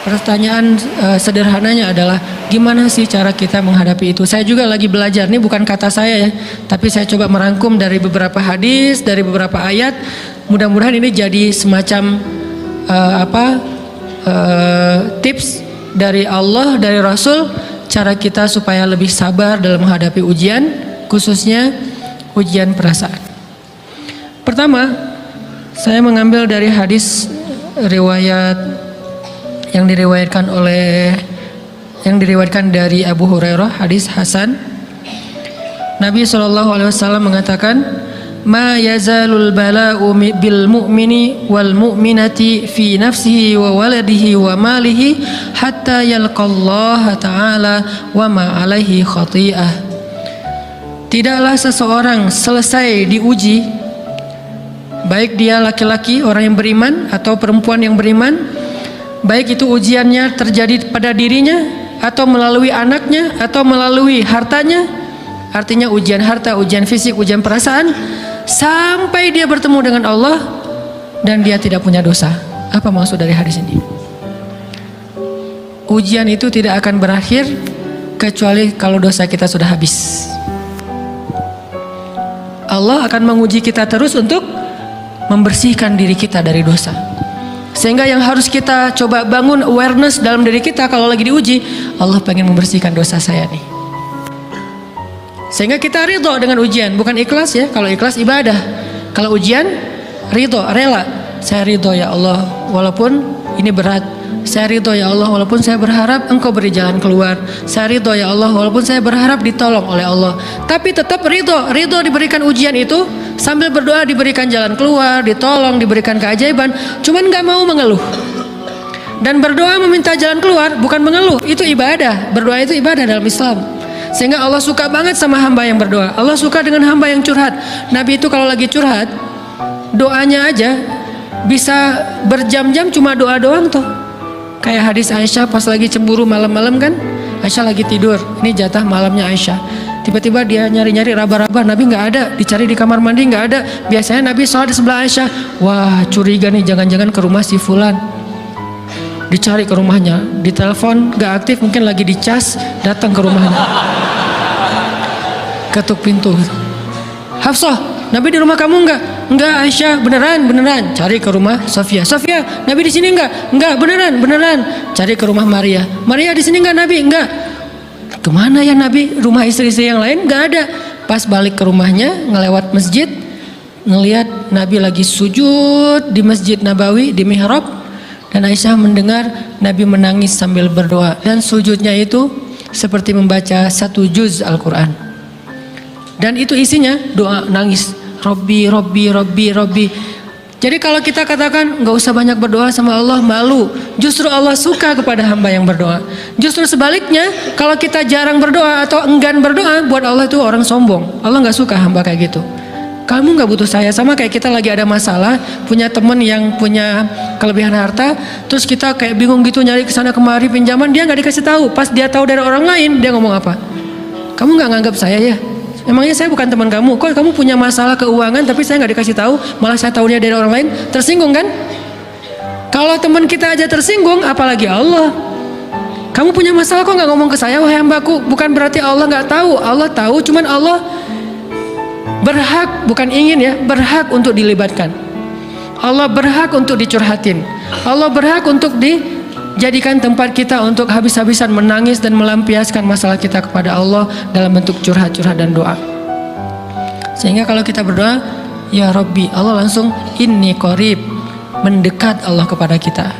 Pertanyaan sederhananya adalah gimana sih cara kita menghadapi itu? Saya juga lagi belajar, ini bukan kata saya ya, tapi saya coba merangkum dari beberapa hadis, dari beberapa ayat. Mudah-mudahan ini jadi semacam tips dari Allah, dari Rasul, cara kita supaya lebih sabar dalam menghadapi ujian, khususnya ujian perasaan. Pertama, saya mengambil dari hadis riwayat yang diriwayatkan dari Abu Hurairah, hadis Hasan. Nabi SAW mengatakan, "Ma yazalul bala'u bil mu'mini wal mu'minati fi nafsihi wa waladihi wa malihi hatta yalqallaha ta'ala wa ma alaihi khati'ah." Tidaklah seseorang selesai diuji, baik dia laki-laki, orang yang beriman, atau perempuan yang beriman, baik itu ujiannya terjadi pada dirinya, atau melalui anaknya, atau melalui hartanya. Artinya ujian harta, ujian fisik, ujian perasaan, sampai dia bertemu dengan Allah dan dia tidak punya dosa. Apa maksud dari hadis ini? Ujian itu tidak akan berakhir kecuali kalau dosa kita sudah habis. Allah akan menguji kita terus untuk membersihkan diri kita dari dosa. Sehingga yang harus kita coba bangun awareness dalam diri kita kalau lagi diuji, Allah pengen membersihkan dosa saya nih. Sehingga kita ridho dengan ujian, bukan ikhlas ya. Kalau ikhlas ibadah, kalau ujian ridho, rela. Saya ridho ya Allah walaupun ini berat. Saya ridho ya Allah walaupun saya berharap Engkau beri jalan keluar. Saya ridho ya Allah walaupun saya berharap ditolong oleh Allah. Tapi tetap ridho diberikan ujian itu, sambil berdoa diberikan jalan keluar, ditolong, diberikan keajaiban. Cuman gak mau mengeluh. Dan berdoa meminta jalan keluar bukan mengeluh, itu ibadah. Berdoa itu ibadah dalam Islam. Sehingga Allah suka banget sama hamba yang berdoa. Allah suka dengan hamba yang curhat. Nabi itu kalau lagi curhat, doanya aja bisa berjam-jam cuma doa doang tuh. Kayak hadis Aisyah pas lagi cemburu malam-malam kan, Aisyah lagi tidur, ini jatah malamnya Aisyah. Tiba-tiba dia nyari-nyari raba-raba, Nabi nggak ada, dicari di kamar mandi nggak ada. Biasanya Nabi sholat di sebelah Aisyah. Wah, curiga nih, jangan-jangan ke rumah si Fulan. Dicari ke rumahnya, ditelepon nggak aktif, mungkin lagi dicas, datang ke rumahnya. Ketuk pintu. Hafsah, Nabi di rumah kamu enggak? Enggak Aisyah, beneran. Cari ke rumah Sofia. Sofia, Nabi di sini enggak? Enggak, beneran. Cari ke rumah Maria. Maria di sini enggak Nabi? Enggak. Kemana ya Nabi? Rumah istri-istri yang lain enggak ada. Pas balik ke rumahnya, ngelewat masjid, ngelihat Nabi lagi sujud di Masjid Nabawi di mihrab, dan Aisyah mendengar Nabi menangis sambil berdoa, dan sujudnya itu seperti membaca 1 juz Al-Quran. Dan itu isinya doa nangis. Robbi. Jadi kalau kita katakan nggak usah banyak berdoa sama Allah, malu. Justru Allah suka kepada hamba yang berdoa. Justru sebaliknya, kalau kita jarang berdoa atau enggan berdoa, buat Allah itu orang sombong. Allah nggak suka hamba kayak gitu. Kamu nggak butuh saya. Sama kayak kita lagi ada masalah, punya teman yang punya kelebihan harta, terus kita kayak bingung gitu nyari kesana kemari pinjaman, dia nggak dikasih tahu. Pas dia tahu dari orang lain, dia ngomong apa? Kamu nggak nganggap saya ya? Emangnya saya bukan teman kamu? Kok kamu punya masalah keuangan tapi saya nggak dikasih tahu, malah saya tahunya dari orang lain? Tersinggung kan? Kalau teman kita aja tersinggung, apalagi Allah. Kamu punya masalah kok nggak ngomong ke saya, wahai hambaku? Bukan berarti Allah nggak tahu. Allah tahu, cuman Allah berhak, bukan ingin ya, berhak untuk dilibatkan. Allah berhak untuk dicurhatin. Allah berhak untuk dijadikan tempat kita untuk habis-habisan menangis dan melampiaskan masalah kita kepada Allah dalam bentuk curhat-curhat dan doa. Sehingga kalau kita berdoa, ya Rabbi, Allah langsung inni qarib, mendekat Allah kepada kita.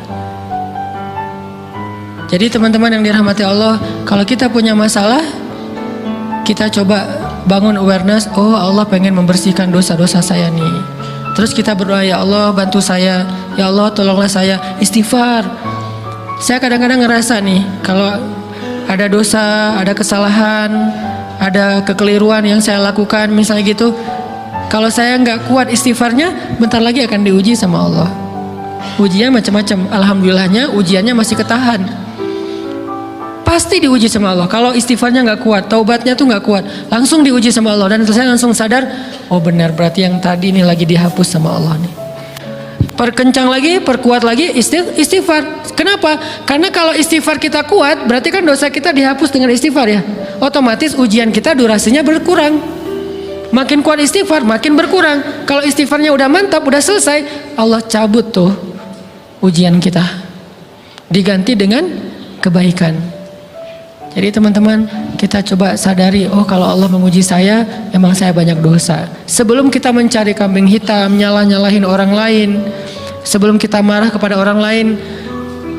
Jadi teman-teman yang dirahmati Allah, kalau kita punya masalah, kita coba bangun awareness, oh Allah pengen membersihkan dosa-dosa saya nih. Terus kita berdoa, ya Allah bantu saya, ya Allah tolonglah saya, istighfar. Saya kadang-kadang ngerasa nih, kalau ada dosa, ada kesalahan, ada kekeliruan yang saya lakukan, misalnya gitu, kalau saya nggak kuat istighfarnya, bentar lagi akan diuji sama Allah. Ujiannya macam-macam. Alhamdulillahnya ujiannya masih ketahan. Pasti diuji sama Allah. Kalau istighfarnya nggak kuat, taubatnya tuh nggak kuat, langsung diuji sama Allah. Dan saya langsung sadar, oh benar, berarti yang tadi ini lagi dihapus sama Allah nih. perkencang lagi, perkuat lagi istighfar. Kenapa? Karena kalau istighfar kita kuat, berarti kan dosa kita dihapus dengan istighfar ya. Otomatis ujian kita durasinya berkurang. Makin kuat istighfar, makin berkurang. Kalau istighfarnya udah mantap, udah selesai, Allah cabut tuh ujian kita. Diganti dengan kebaikan. Jadi teman-teman, kita coba sadari, oh kalau Allah menguji saya, emang saya banyak dosa. Sebelum kita mencari kambing hitam, nyalahin orang lain, sebelum kita marah kepada orang lain,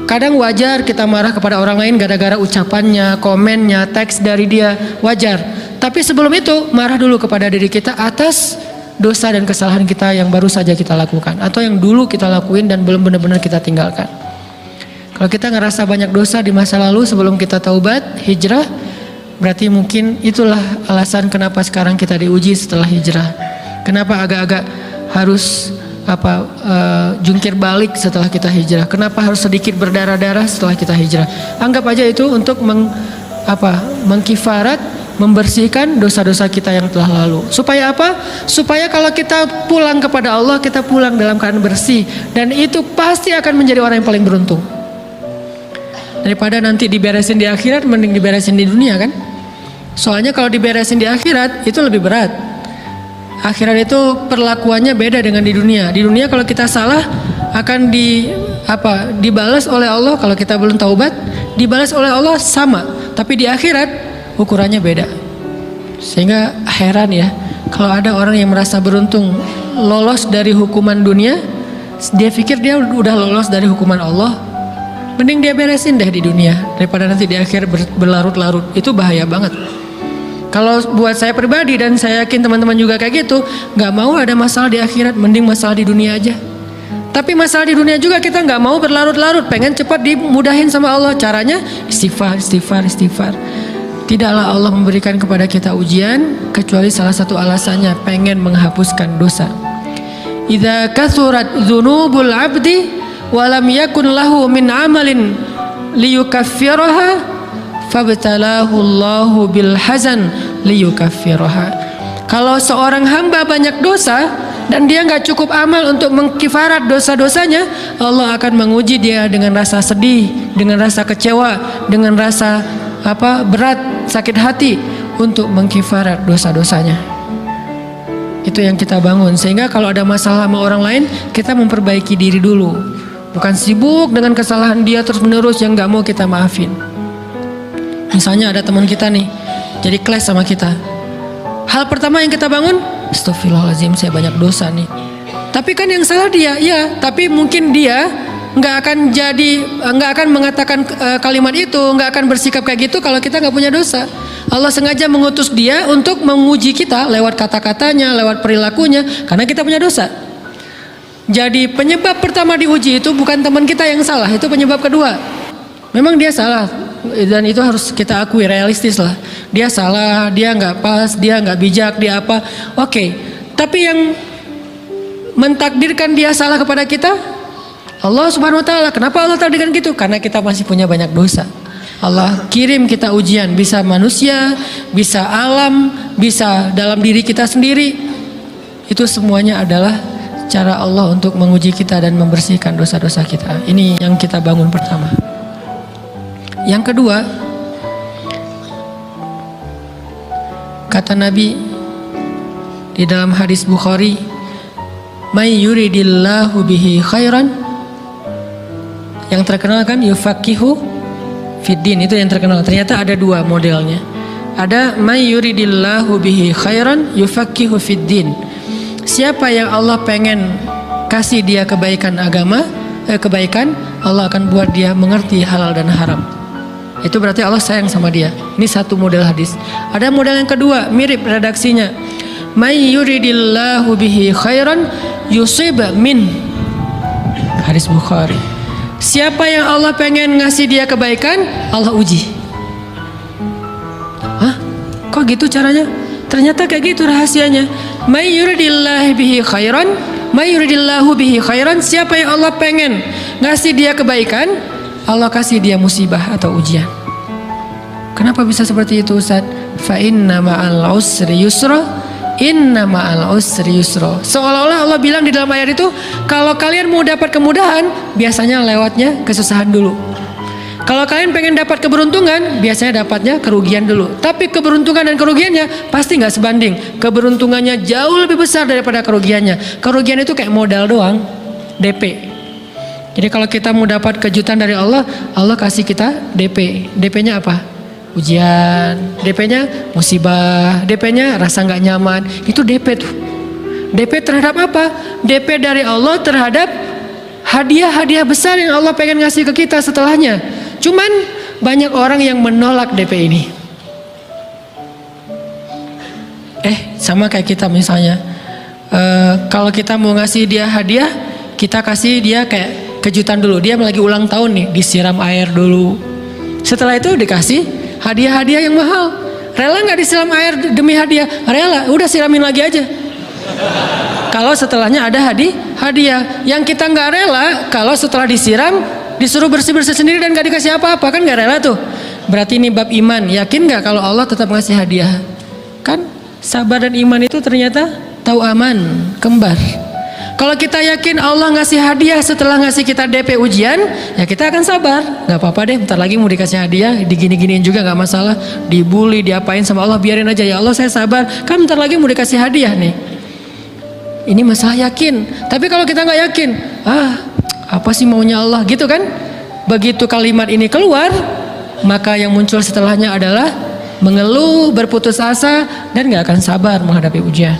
kadang wajar kita marah kepada orang lain gara-gara ucapannya, komennya, teks dari dia, wajar. Tapi sebelum itu, marah dulu kepada diri kita atas dosa dan kesalahan kita yang baru saja kita lakukan, atau yang dulu kita lakuin dan belum benar-benar kita tinggalkan. Kalau kita ngerasa banyak dosa di masa lalu sebelum kita taubat, hijrah, berarti mungkin itulah alasan kenapa sekarang kita diuji setelah hijrah. Kenapa agak-agak harus jungkir balik setelah kita hijrah? Kenapa harus sedikit berdarah-darah setelah kita hijrah? Anggap aja itu untuk mengkifarat, membersihkan dosa-dosa kita yang telah lalu. Supaya apa? Supaya kalau kita pulang kepada Allah, kita pulang dalam keadaan bersih, dan itu pasti akan menjadi orang yang paling beruntung. Daripada nanti diberesin di akhirat, mending diberesin di dunia kan? Soalnya kalau diberesin di akhirat itu lebih berat. Akhirat itu perlakuannya beda dengan di dunia. Di dunia kalau kita salah akan dibalas oleh Allah. Kalau kita belum taubat, dibalas oleh Allah sama. Tapi di akhirat ukurannya beda. Sehingga heran ya, kalau ada orang yang merasa beruntung lolos dari hukuman dunia, dia pikir dia udah lolos dari hukuman Allah. Mending dia beresin deh di dunia daripada nanti di akhir berlarut-larut. Itu bahaya banget. Kalau buat saya pribadi, dan saya yakin teman-teman juga kayak gitu, nggak mau ada masalah di akhirat, mending masalah di dunia aja. Tapi masalah di dunia juga kita nggak mau berlarut-larut, pengen cepat dimudahin sama Allah. Caranya istighfar. Tidaklah Allah memberikan kepada kita ujian kecuali salah satu alasannya pengen menghapuskan dosa. Idza kathurat dzunubul 'abdi walam yakun lahu min amalin liyukaffiraha fabtalahu Allahu bil hazan liyukaffiraha. Kalau seorang hamba banyak dosa dan dia nggak cukup amal untuk mengkifarat dosa-dosanya, Allah akan menguji dia dengan rasa sedih, dengan rasa kecewa, dengan rasa berat, sakit hati untuk mengkifarat dosa-dosanya. Itu yang kita bangun, sehingga kalau ada masalah sama orang lain, kita memperbaiki diri dulu. Bukan sibuk dengan kesalahan dia terus menerus yang gak mau kita maafin. Misalnya ada teman kita nih, jadi clash sama kita. Hal pertama yang kita bangun, astagfirullahaladzim, saya banyak dosa nih. Tapi kan yang salah dia, ya. Tapi mungkin dia nggak akan mengatakan kalimat itu, nggak akan bersikap kayak gitu kalau kita nggak punya dosa. Allah sengaja mengutus dia untuk menguji kita lewat kata-katanya, lewat perilakunya, karena kita punya dosa. Jadi penyebab pertama diuji itu bukan teman kita yang salah, itu penyebab kedua. Memang dia salah, dan itu harus kita akui, realistis lah. Dia salah, dia nggak pas, dia nggak bijak, dia apa. Oke. Tapi yang mentakdirkan dia salah kepada kita, Allah Subhanahu Wa Taala. Kenapa Allah takdirkan gitu? Karena kita masih punya banyak dosa. Allah kirim kita ujian, bisa manusia, bisa alam, bisa dalam diri kita sendiri. Itu semuanya adalah cara Allah untuk menguji kita dan membersihkan dosa-dosa kita. Ini yang kita bangun pertama. Yang kedua, kata Nabi di dalam hadis Bukhari, "May yuridillahu bihi khairan", yang terkenal kan yufaqihu fiddin, itu yang terkenal. Ternyata ada dua modelnya. Ada may yuridillahu bihi khairan yufaqihu fiddin. Siapa yang Allah pengen kasih dia kebaikan agama, kebaikan, Allah akan buat dia mengerti halal dan haram. Itu berarti Allah sayang sama dia. Ini satu model hadis. Ada model yang kedua, mirip redaksinya. May yuridillahu bihi khairan yusib min. Hadis Bukhari. Siapa yang Allah pengen ngasih dia kebaikan, Allah uji. Hah? Kok gitu caranya? Ternyata kayak gitu rahasianya. May yuridillahu bihi khairan, may yuridillahu bihi khairan. Siapa yang Allah pengen ngasih dia kebaikan, Allah kasih dia musibah atau ujian. Kenapa bisa seperti itu, Ustaz? Fa inna ma'al usri yusra, inna ma'al usri yusra. Seolah-olah Allah bilang di dalam ayat itu, kalau kalian mau dapat kemudahan, biasanya lewatnya kesusahan dulu. Kalau kalian pengen dapat keberuntungan, biasanya dapatnya kerugian dulu. Tapi keberuntungan dan kerugiannya pasti nggak sebanding. Keberuntungannya jauh lebih besar daripada kerugiannya. Kerugian itu kayak modal doang, DP. Jadi kalau kita mau dapat kejutan dari Allah, Allah kasih kita DP. DP-nya apa? Ujian. DP-nya musibah. DP-nya rasa nggak nyaman. Itu DP tuh. DP terhadap apa? DP dari Allah terhadap hadiah-hadiah besar yang Allah pengen ngasih ke kita setelahnya. Cuman banyak orang yang menolak DP ini. Sama kayak kita misalnya, kalau kita mau ngasih dia hadiah, kita kasih dia kayak kejutan dulu. Dia lagi ulang tahun nih, disiram air dulu. Setelah itu dikasih hadiah-hadiah yang mahal. Rela nggak disiram air demi hadiah? Rela, udah siramin lagi aja. Kalau setelahnya ada hadiah. Yang kita nggak rela, kalau setelah disiram disuruh bersih-bersih sendiri dan gak dikasih apa-apa, kan gak rela tuh. Berarti ini bab iman. Yakin gak kalau Allah tetap ngasih hadiah? Kan sabar dan iman itu ternyata tahu aman, kembar. Kalau kita yakin Allah ngasih hadiah setelah ngasih kita DP ujian, ya kita akan sabar. Gak apa-apa deh, bentar lagi mau dikasih hadiah, digini-giniin juga gak masalah. Dibully, diapain sama Allah, biarin aja. Ya Allah saya sabar, kan bentar lagi mau dikasih hadiah nih. Ini masalah yakin. Tapi kalau kita gak yakin, apa sih maunya Allah gitu kan? Begitu kalimat ini keluar, maka yang muncul setelahnya adalah mengeluh, berputus asa, dan gak akan sabar menghadapi ujian.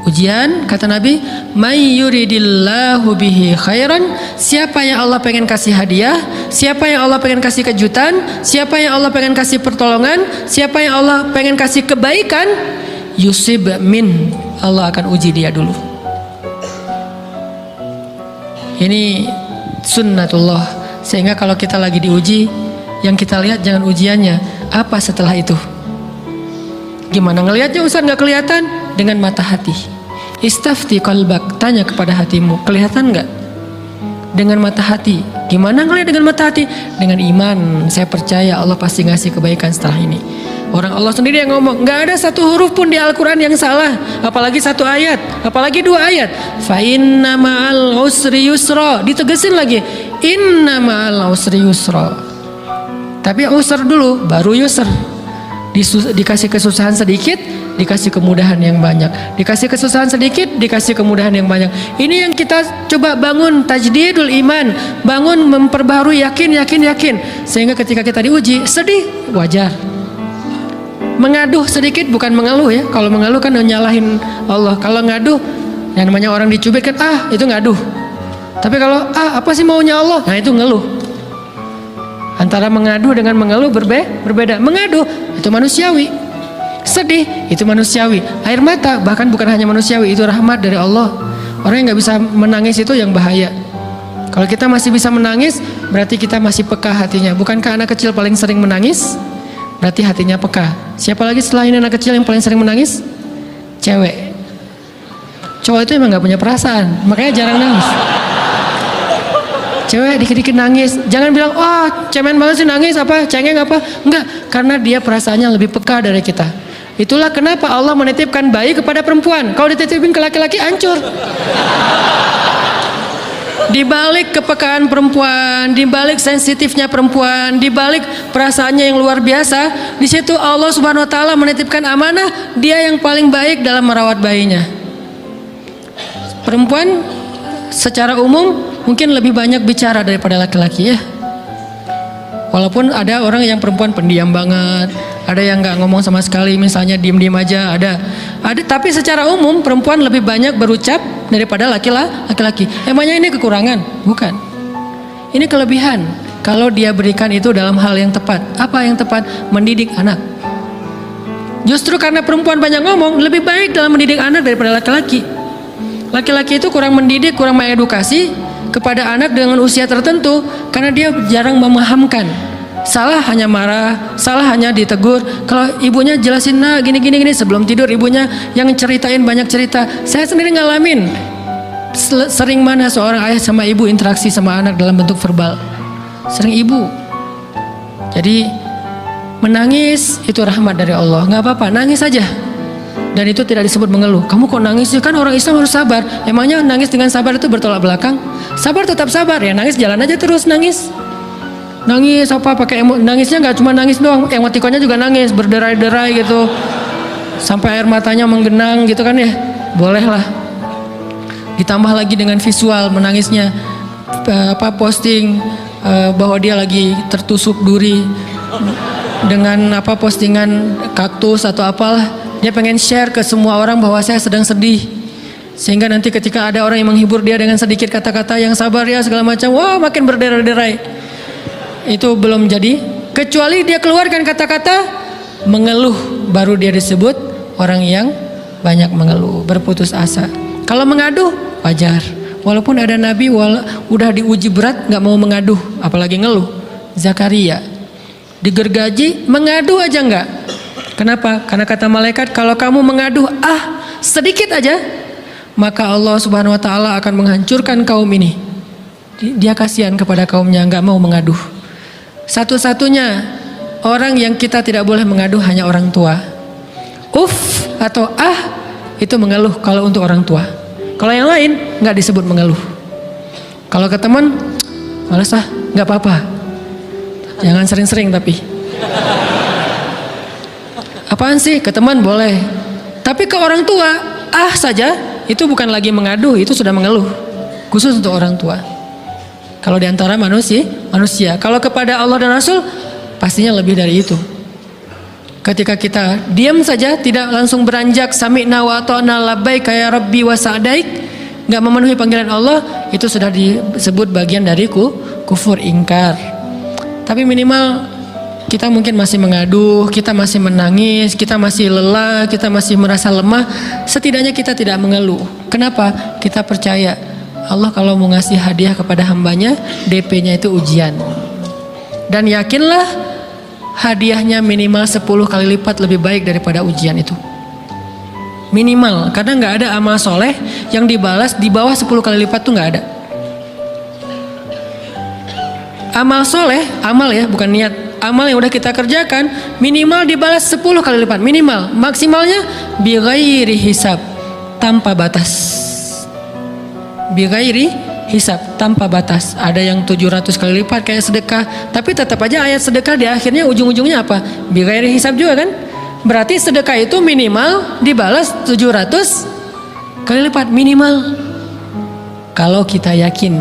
Ujian, kata Nabi, may yuridillahu bihi khairan, siapa yang Allah pengen kasih hadiah, siapa yang Allah pengen kasih kejutan, siapa yang Allah pengen kasih pertolongan, siapa yang Allah pengen kasih kebaikan, yusib min, Allah akan uji dia dulu. Ini sunnatullah. Sehingga kalau kita lagi diuji, yang kita lihat jangan ujiannya, apa setelah itu. Gimana ngelihatnya Ustaz? Gak kelihatan. Dengan mata hati. Istafti qalbak, tanya kepada hatimu, kelihatan gak? Dengan mata hati. Gimana ngelihat dengan mata hati? Dengan iman, saya percaya Allah pasti ngasih kebaikan setelah ini. Orang Allah sendiri yang ngomong, gak ada satu huruf pun di Al-Quran yang salah, apalagi satu ayat, apalagi dua ayat. Fa inna ma'al usri yusra, ditegesin lagi, inna ma'al usri yusra. Tapi usr dulu, baru yusr. Dikasih kesusahan sedikit, dikasih kemudahan yang banyak. Dikasih kesusahan sedikit, dikasih kemudahan yang banyak. Ini yang kita coba bangun tajdidul iman, bangun memperbarui yakin. Sehingga ketika kita diuji, sedih, wajar. Mengaduh sedikit, bukan mengeluh ya. Kalau mengeluh kan nyalahin Allah. Kalau ngaduh, yang namanya orang dicubit kan, itu ngaduh. Tapi kalau apa sih maunya Allah? Nah itu ngeluh. Antara mengadu dengan mengeluh berbeda. Mengaduh itu manusiawi. Sedih itu manusiawi. Air mata bahkan bukan hanya manusiawi, itu rahmat dari Allah. Orang yang nggak bisa menangis itu yang bahaya. Kalau kita masih bisa menangis, berarti kita masih peka hatinya. Bukankah anak kecil paling sering menangis? Berarti hatinya peka. Siapa lagi selain anak kecil yang paling sering menangis? Cewek. Cowok itu emang gak punya perasaan, makanya jarang nangis. Cewek dikit-dikit nangis. Jangan bilang, cemen banget sih nangis, cengeng apa. Enggak, karena dia perasaannya lebih peka dari kita. Itulah kenapa Allah menitipkan bayi kepada perempuan. Kalau dititipin ke laki-laki, hancur. Di balik kepekaan perempuan, di balik sensitifnya perempuan, di balik perasaannya yang luar biasa, di situ Allah Subhanahu wa taala menitipkan amanah, dia yang paling baik dalam merawat bayinya. Perempuan secara umum mungkin lebih banyak bicara daripada laki-laki ya. Walaupun ada orang yang perempuan pendiam banget, ada yang nggak ngomong sama sekali, misalnya diem-diem aja, ada. Tapi secara umum perempuan lebih banyak berucap daripada laki-laki. Emangnya ini kekurangan? Bukan. Ini kelebihan. Kalau dia berikan itu dalam hal yang tepat. Apa yang tepat? Mendidik anak. Justru karena perempuan banyak ngomong, lebih baik dalam mendidik anak daripada laki-laki. Laki-laki itu kurang mendidik, kurang mengedukasi kepada anak dengan usia tertentu karena dia jarang memahamkan. Salah hanya marah, salah hanya ditegur. Kalau ibunya jelasin, gini sebelum tidur ibunya yang ceritain banyak cerita. Saya sendiri ngalamin sering mana seorang ayah sama ibu interaksi sama anak dalam bentuk verbal. Sering ibu. Jadi menangis itu rahmat dari Allah. Nggak apa-apa, nangis aja. Dan itu tidak disebut mengeluh. Kamu kok nangis sih? Kan orang Islam harus sabar. Emangnya nangis dengan sabar itu bertolak belakang? Sabar tetap sabar ya, nangis jalan aja terus nangis. Nangis apa pakai nangisnya nggak cuma nangis doang, emotikonnya juga nangis, berderai-derai gitu. Sampai air matanya menggenang gitu kan ya. Boleh lah. Ditambah lagi dengan visual menangisnya, posting bahwa dia lagi tertusuk duri dengan postingan kaktus atau apalah. Dia pengen share ke semua orang bahwa saya sedang sedih, sehingga nanti ketika ada orang yang menghibur dia dengan sedikit kata-kata yang sabar ya segala macam, wah makin berderai-derai. Itu belum jadi, kecuali dia keluarkan kata-kata mengeluh, baru dia disebut orang yang banyak mengeluh, berputus asa. Kalau mengaduh wajar, walaupun ada nabi udah diuji berat nggak mau mengaduh, apalagi ngeluh. Zakaria digergaji mengadu aja nggak. Kenapa? Karena kata malaikat, kalau kamu mengaduh sedikit aja, maka Allah Subhanahu wa taala akan menghancurkan kaum ini. Dia kasihan kepada kaumnya, nggak mau mengaduh. Satu-satunya orang yang kita tidak boleh mengaduh hanya orang tua. Atau itu mengeluh kalau untuk orang tua. Kalau yang lain nggak disebut mengeluh. Kalau ke teman, malas nggak apa-apa. Jangan sering-sering tapi. Apaan sih? Ke teman boleh. Tapi ke orang tua, saja itu bukan lagi mengadu, itu sudah mengeluh. Khusus untuk orang tua. Kalau diantara manusia. Kalau kepada Allah dan Rasul, pastinya lebih dari itu. Ketika kita diam saja, tidak langsung beranjak sami'na wa ata'na labbaika ya rabbi wa sa'daik, nggak memenuhi panggilan Allah, itu sudah disebut bagian dari kufur ingkar. Tapi minimal kita mungkin masih mengaduh, kita masih menangis, kita masih lelah, kita masih merasa lemah. Setidaknya kita tidak mengeluh. Kenapa? Kita percaya Allah kalau mau ngasih hadiah kepada hambanya, DP-nya itu ujian. Dan yakinlah hadiahnya minimal 10 kali lipat lebih baik daripada ujian itu. Minimal, karena nggak ada amal soleh yang dibalas di bawah 10 kali lipat tuh nggak ada. Amal soleh, amal ya bukan niat. Amal yang udah kita kerjakan minimal dibalas 10 kali lipat, minimal. Maksimalnya bighairi hisab, tanpa batas. Bighairi hisab, tanpa batas. Ada yang 700 kali lipat kayak sedekah, tapi tetap aja ayat sedekah di akhirnya ujung-ujungnya apa? Bighairi hisab juga kan? Berarti sedekah itu minimal dibalas 700 kali lipat, minimal. Kalau kita yakin,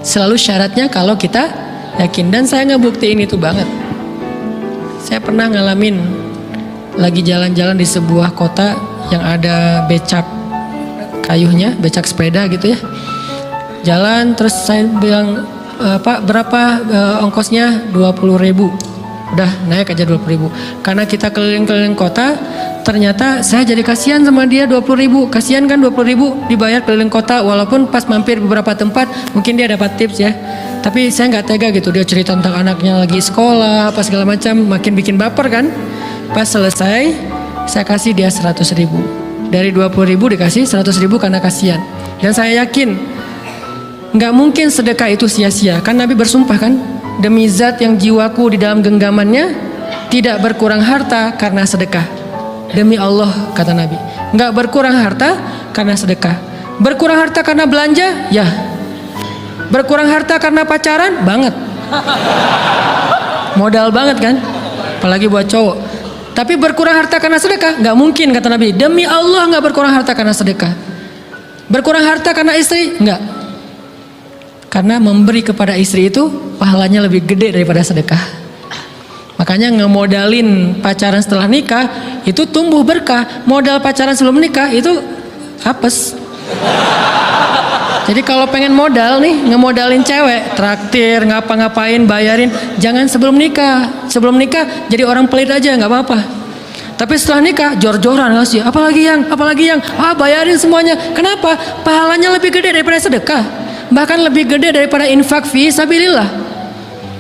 selalu syaratnya kalau kita yakin. Dan saya ngebuktiin itu banget. Saya pernah ngalamin lagi jalan-jalan di sebuah kota yang ada becak kayuhnya, becak sepeda gitu ya. Jalan terus saya bilang, Pak berapa ongkosnya? 20.000. Udah naik aja 20.000. Karena kita keliling-keliling kota, ternyata saya jadi kasihan sama dia 20.000. Kasihan kan 20.000 dibayar keliling kota, walaupun pas mampir beberapa tempat mungkin dia dapat tips ya. Tapi saya nggak tega gitu, dia cerita tentang anaknya lagi sekolah, apa segala macam, makin bikin baper kan. Pas selesai, saya kasih dia 100.000. Dari 20.000 dikasih 100.000 karena kasihan. Dan saya yakin, nggak mungkin sedekah itu sia-sia. Kan Nabi bersumpah kan, demi zat yang jiwaku di dalam genggamannya, tidak berkurang harta karena sedekah. Demi Allah, kata Nabi, nggak berkurang harta karena sedekah. Berkurang harta karena belanja, ya. Berkurang harta karena pacaran, banget. Modal banget kan, apalagi buat cowok. Tapi berkurang harta karena sedekah, nggak mungkin, kata Nabi. Demi Allah nggak berkurang harta karena sedekah. Berkurang harta karena istri, nggak. Karena memberi kepada istri itu pahalanya lebih gede daripada sedekah. Makanya ngemodalin pacaran setelah nikah itu tumbuh berkah. Modal pacaran sebelum nikah itu apes. Jadi kalau pengen modal nih, ngemodalin cewek, traktir, ngapa-ngapain, bayarin, jangan sebelum nikah. Sebelum nikah jadi orang pelit aja, nggak apa-apa. Tapi setelah nikah, jor-joran ngasih, apalagi yang, bayarin semuanya. Kenapa? Pahalanya lebih gede daripada sedekah. Bahkan lebih gede daripada infak fi sabilillah.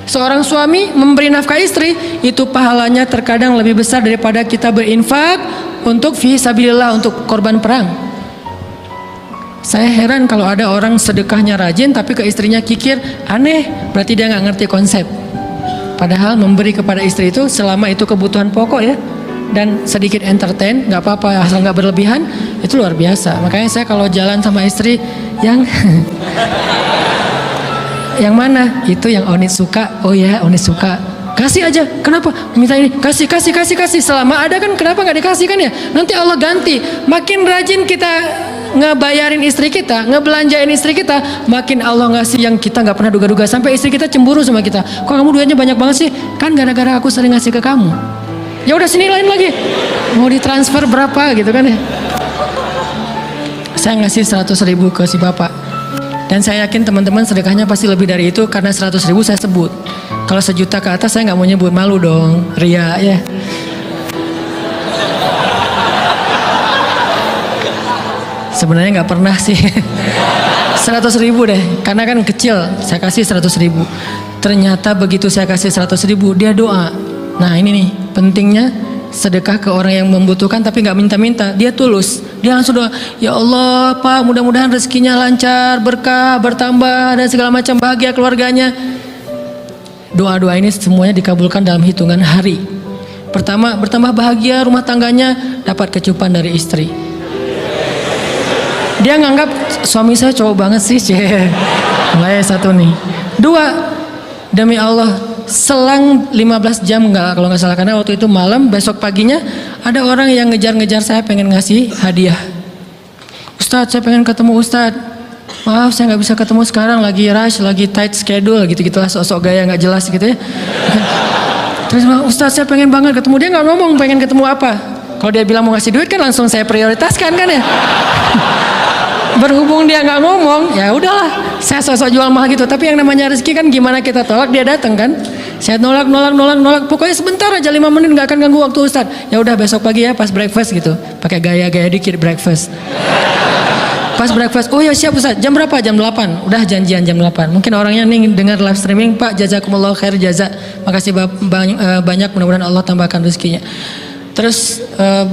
Seorang suami memberi nafkah istri, itu pahalanya terkadang lebih besar daripada kita berinfak untuk fi sabilillah, untuk korban perang. Saya heran kalau ada orang sedekahnya rajin tapi ke istrinya kikir, aneh, berarti dia nggak ngerti konsep. Padahal memberi kepada istri itu selama itu kebutuhan pokok ya, dan sedikit entertain, nggak apa-apa asal nggak berlebihan, itu luar biasa. Makanya saya kalau jalan sama istri yang yang mana? Itu yang Oni suka. Oh ya, Oni suka. Kasih aja. Kenapa? Minta ini. Kasih. Selama ada kan, kenapa nggak dikasih kan ya? Nanti Allah ganti. Makin rajin kita ngebayarin istri kita, ngebelanjain istri kita, makin Allah ngasih yang kita nggak pernah duga-duga. Sampai istri kita cemburu sama kita. Kok kamu duitnya banyak banget sih? Kan gara-gara aku sering ngasih ke kamu. Ya udah sini lain lagi. Mau ditransfer berapa gitu kan ya? Saya ngasih 100.000 ke si bapak. Dan saya yakin teman-teman sedekahnya pasti lebih dari itu, karena 100.000 saya sebut. Kalau 1 juta ke atas saya nggak mau nyebut, malu dong, ria ya. Sebenarnya nggak pernah sih. 100.000 deh, karena kan kecil. Saya kasih 100.000. Ternyata begitu saya kasih 100.000, dia doa. Nah ini nih pentingnya sedekah ke orang yang membutuhkan tapi nggak minta-minta. Dia tulus. Dia langsung doa, ya Allah Pak, mudah-mudahan rezekinya lancar, berkah, bertambah dan segala macam, bahagia keluarganya. Doa-doa ini semuanya dikabulkan dalam hitungan hari. Pertama, bertambah bahagia rumah tangganya, dapat kecupan dari istri. Dia nganggap suami saya cowok banget sih, mulai satu nih. 2, demi Allah, selang 15 jam kalau nggak salah, karena waktu itu malam, besok paginya ada orang yang ngejar-ngejar saya pengen ngasih hadiah. Ustadz, saya pengen ketemu Ustadz. Maaf, saya nggak bisa ketemu sekarang, lagi rush, lagi tight schedule, gitu-gitulah, sok-sok gaya nggak jelas gitu ya. Terus Ustadz, saya pengen banget ketemu. Dia nggak ngomong pengen ketemu apa. Kalau dia bilang mau ngasih duit kan langsung saya prioritaskan kan ya. Berhubung dia nggak ngomong, ya udahlah, saya sosok jual mahal gitu. Tapi yang namanya rezeki kan gimana kita tolak, dia datang kan. Saya nolak. Pokoknya sebentar aja, 5 menit, nggak akan ganggu waktu Ustadz. Ya udah besok pagi ya pas breakfast gitu, pakai gaya-gaya dikit breakfast. Pas breakfast, oh ya siap Ustadz. Jam berapa? Jam 8. Udah janjian jam 8. Mungkin orangnya nih dengar live streaming, Pak jazakumullah khair jaza. Makasih banyak, mudah-mudahan Allah tambahkan rezekinya. Terus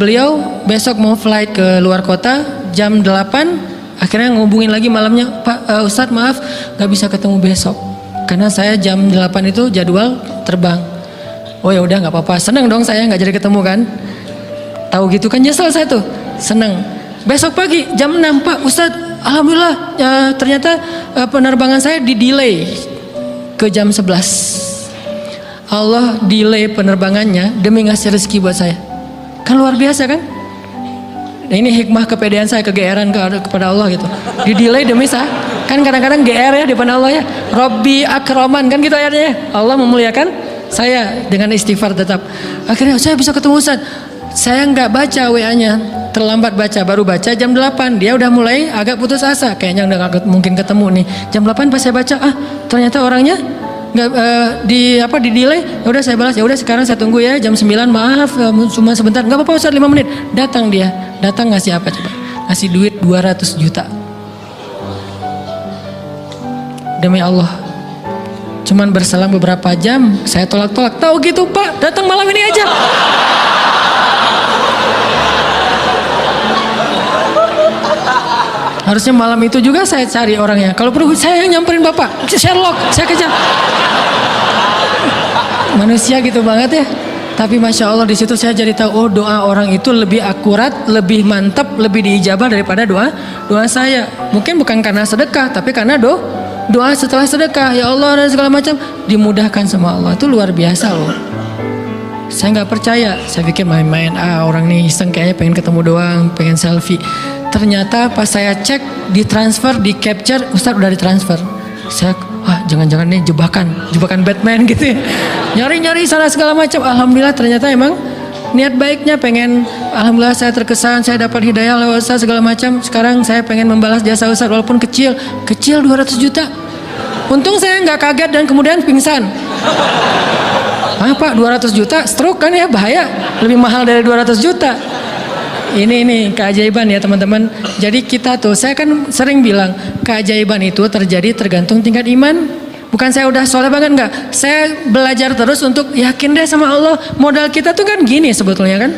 beliau besok mau flight ke luar kota jam 8. Akhirnya ngubungin lagi malamnya, Pak Ustadz maaf gak bisa ketemu besok karena saya jam 8 itu jadwal terbang. Oh ya udah nggak apa-apa, seneng dong saya nggak jadi ketemu kan. Tahu gitu kan nyesel saya tuh, seneng. Besok pagi jam 6, Pak Ustadz alhamdulillah ternyata penerbangan saya di delay ke jam 11. Allah delay penerbangannya demi ngasih rezeki buat saya. Kan luar biasa kan? Nah, ini hikmah kepedean saya, kegeeran kepada Allah gitu. Di delay demi saya. Kan kadang-kadang GR ya di depan Allah ya. Robbi akraman kan gitu ayatnya. Allah memuliakan saya dengan istighfar tetap. Akhirnya saya bisa ketemu Ustaz. Saya nggak baca WA-nya, terlambat baca, baru baca jam 8. Dia udah mulai agak putus asa, kayaknya udah gak mungkin ketemu nih. Jam 8 pas saya baca, ternyata orangnya nggak di delay. Ya udah saya balas, ya udah sekarang saya tunggu ya jam 9, maaf cuma sebentar. Nggak apa-apa Ustaz, 5 menit. Datang dia, datang ngasih apa coba? Ngasih duit 200 juta. Demi Allah, cuman berselang beberapa jam saya tolak-tolak. Tahu gitu Pak, datang malam ini aja. Harusnya malam itu juga saya cari orangnya. Kalau perlu saya yang nyamperin Bapak, Sherlock, saya kejar. Manusia gitu banget ya. Tapi Masya Allah di situ saya jadi tahu, oh doa orang itu lebih akurat, lebih mantap, lebih diijabah daripada doa saya. Mungkin bukan karena sedekah, tapi karena doa setelah sedekah. Ya Allah dan segala macam dimudahkan sama Allah. Itu luar biasa loh. Saya nggak percaya, saya pikir main-main. Orang nih iseng kayaknya pengen ketemu doang, pengen selfie. Ternyata pas saya cek, ditransfer, di capture, Ustadz udah ditransfer. Saya, jangan-jangan nih jebakan Batman gitu ya. Nyari-nyari sana segala macam. Alhamdulillah ternyata emang niat baiknya pengen, alhamdulillah saya terkesan, saya dapat hidayah lewat Ustadz segala macam. Sekarang saya pengen membalas jasa Ustadz walaupun kecil 200 juta. Untung saya nggak kaget dan kemudian pingsan. Pak 200 juta stroke kan ya, bahaya, lebih mahal dari 200 juta. Ini keajaiban ya teman-teman. Jadi kita tuh, saya kan sering bilang keajaiban itu terjadi tergantung tingkat iman. Bukan saya udah soleh banget, enggak. Saya belajar terus untuk yakin deh sama Allah. Modal kita tuh kan gini sebetulnya kan.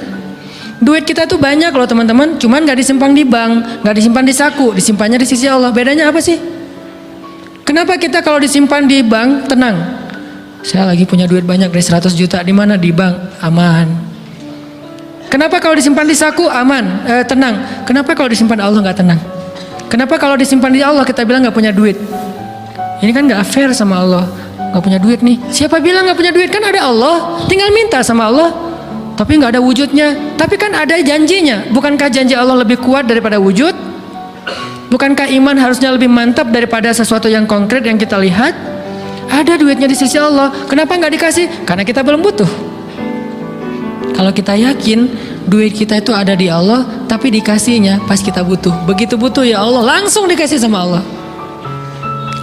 Duit kita tuh banyak loh teman-teman, cuman gak disimpan di bank, gak disimpan di saku, disimpannya di sisi Allah. Bedanya apa sih? Kenapa kita kalau disimpan di bank tenang? Saya lagi punya duit banyak dari 100 juta, di mana? Di bank, aman. Kenapa kalau disimpan di saku aman, tenang? Kenapa kalau disimpan di Allah nggak tenang? Kenapa kalau disimpan di Allah kita bilang nggak punya duit? Ini kan nggak fair sama Allah. Nggak punya duit nih. Siapa bilang nggak punya duit? Kan ada Allah. Tinggal minta sama Allah. Tapi nggak ada wujudnya. Tapi kan ada janjinya. Bukankah janji Allah lebih kuat daripada wujud? Bukankah iman harusnya lebih mantap daripada sesuatu yang konkret yang kita lihat? Ada duitnya di sisi Allah. Kenapa nggak dikasih? Karena kita belum butuh. Kalau kita yakin duit kita itu ada di Allah, tapi dikasihnya pas kita butuh. Begitu butuh ya Allah, langsung dikasih sama Allah.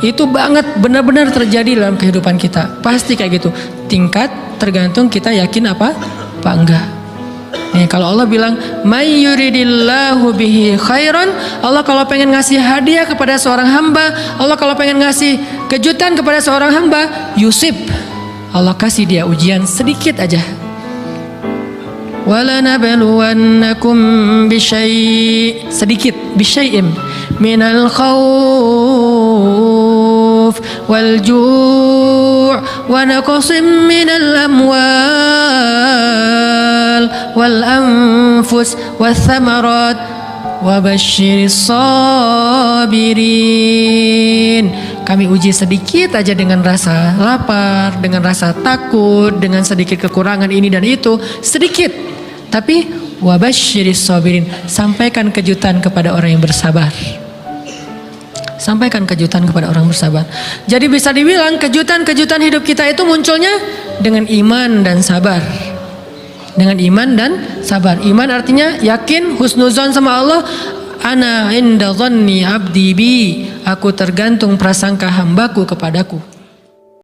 Itu banget benar-benar terjadi dalam kehidupan kita. Pasti kayak gitu. Tingkat tergantung kita yakin apa enggak. Nih kalau Allah bilang may yuridillahu bihi khairan, Allah kalau pengen ngasih hadiah kepada seorang hamba, Allah kalau pengen ngasih kejutan kepada seorang hamba, yusib, Allah kasih dia ujian sedikit aja. وَلَنَبْلُوَنَّكُمْ بِشَيْءٍ sedikit bisyai'im minal khawf wal ju' wa naqsim minal amwal wal anfus wath thamarat wa basyiris sabirin. Kami uji sedikit aja dengan rasa lapar, dengan rasa takut, dengan sedikit kekurangan ini dan itu, sedikit. Tapi wabasyiris sabirin, sampaikan kejutan kepada orang yang bersabar. Sampaikan kejutan kepada orang bersabar. Jadi bisa dibilang kejutan-kejutan hidup kita itu munculnya dengan iman dan sabar. Dengan iman dan sabar. Iman artinya yakin, husnuzon sama Allah. Ana inda dhanni abdi bi, aku tergantung prasangka hambaku kepadaku.